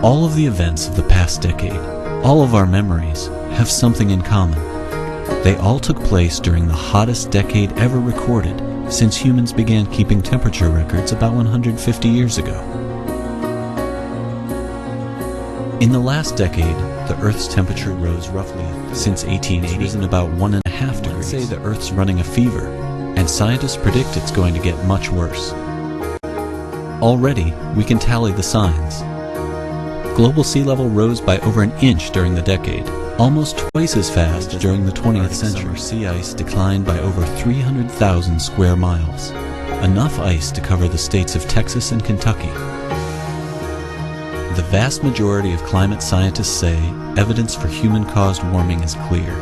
All of the events of the past decade, all of our memories, have something in common. They all took place during the hottest decade ever recorded since humans began keeping temperature records about 150 years ago. In the last decade, the Earth's temperature rose roughly since 1880 risen about 1.5 degrees. Say the Earth's running a fever, and scientists predict it's going to get much worse. Already, we can tally the signs. Global sea level rose by over an inch during the decade, almost twice as fast during the 20th century. Sea ice declined by over 300,000 square miles, enough ice to cover the states of Texas and Kentucky. The vast majority of climate scientists say evidence for human-caused warming is clear.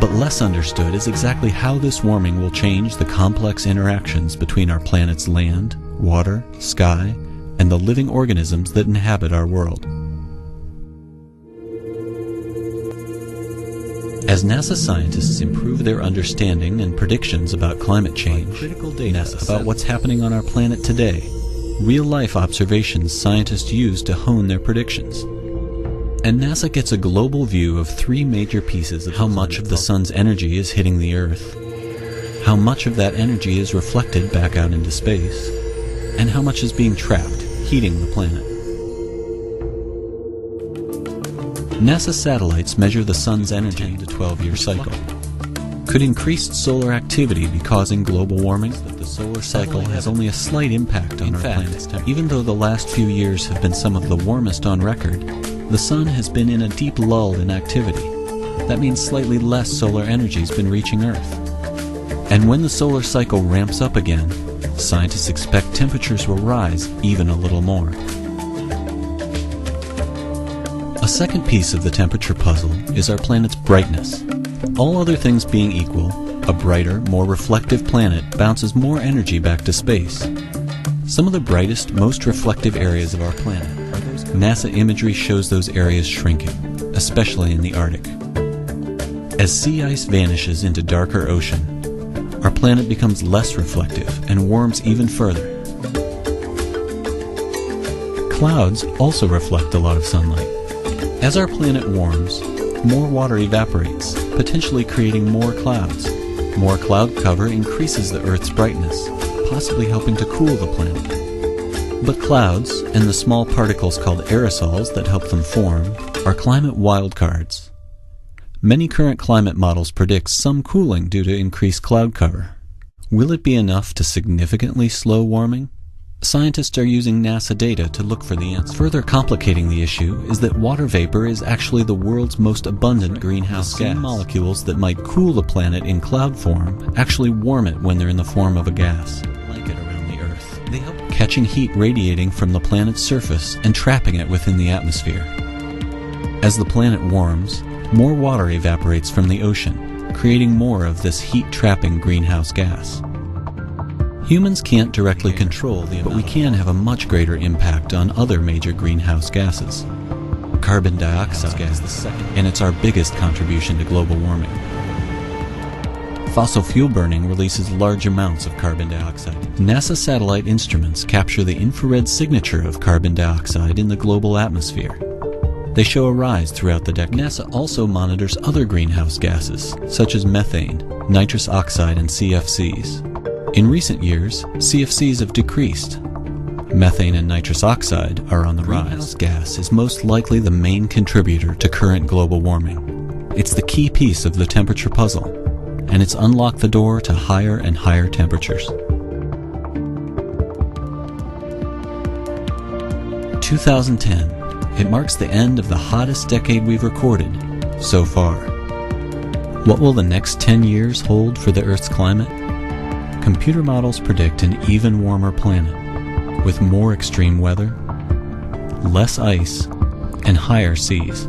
But less understood is exactly how this warming will change the complex interactions between our planet's land, water, sky, and the living organisms that inhabit our world. As NASA scientists improve their understanding and predictions about climate change, critical data about what's happening on our planet today, real-life observations scientists use to hone their predictions. And NASA gets a global view of three major pieces of how much of the sun's energy is hitting the Earth, how much of that energy is reflected back out into space, and how much is being trapped, heating the planet. NASA satellites measure the sun's energy in a 12-year cycle. Could increased solar activity be causing global warming? That the solar cycle has only a slight impact on our planet's temperature. Even though the last few years have been some of the warmest on record, the sun has been in a deep lull in activity. That means slightly less solar energy has been reaching Earth. And when the solar cycle ramps up again, scientists expect temperatures will rise even a little more. A second piece of the temperature puzzle is our planet's brightness. All other things being equal, a brighter, more reflective planet bounces more energy back to space. Some of the brightest, most reflective areas of our planet are those. NASA imagery shows those areas shrinking, especially in the Arctic. As sea ice vanishes into darker ocean, our planet becomes less reflective and warms even further. Clouds also reflect a lot of sunlight. As our planet warms, more water evaporates, potentially creating more clouds. More cloud cover increases the Earth's brightness, possibly helping to cool the planet. But clouds, and the small particles called aerosols that help them form, are climate wildcards. Many current climate models predict some cooling due to increased cloud cover. Will it be enough to significantly slow warming? Scientists are using NASA data to look for the answer. Further complicating the issue is that water vapor is actually the world's most abundant greenhouse gas. Molecules that might cool the planet in cloud form actually warm it when they're in the form of a gas. Blanket around the Earth. They help catching heat radiating from the planet's surface and trapping it within the atmosphere. As the planet warms, more water evaporates from the ocean, creating more of this heat-trapping greenhouse gas. Humans can't directly control the amount, but we can have a much greater impact on other major greenhouse gases. Carbon dioxide is the second, and it's our biggest contribution to global warming. Fossil fuel burning releases large amounts of carbon dioxide. NASA satellite instruments capture the infrared signature of carbon dioxide in the global atmosphere. They show a rise throughout the decade. NASA also monitors other greenhouse gases, such as methane, nitrous oxide, and CFCs. In recent years, CFCs have decreased. Methane and nitrous oxide are on the rise. Greenhouse gas is most likely the main contributor to current global warming. It's the key piece of the temperature puzzle, and it's unlocked the door to higher and higher temperatures. 2010. It marks the end of the hottest decade we've recorded so far. What will the next 10 years hold for the Earth's climate? Computer models predict an even warmer planet, with more extreme weather, less ice, and higher seas.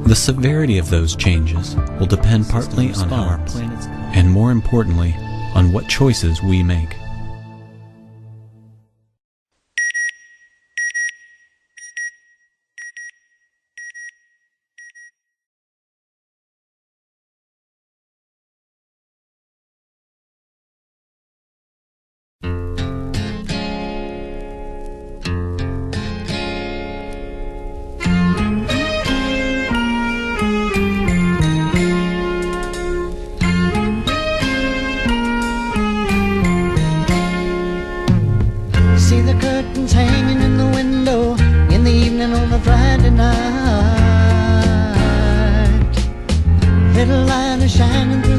The severity of those changes will depend partly on how our planet's, and more importantly, on what choices we make. little light is shining through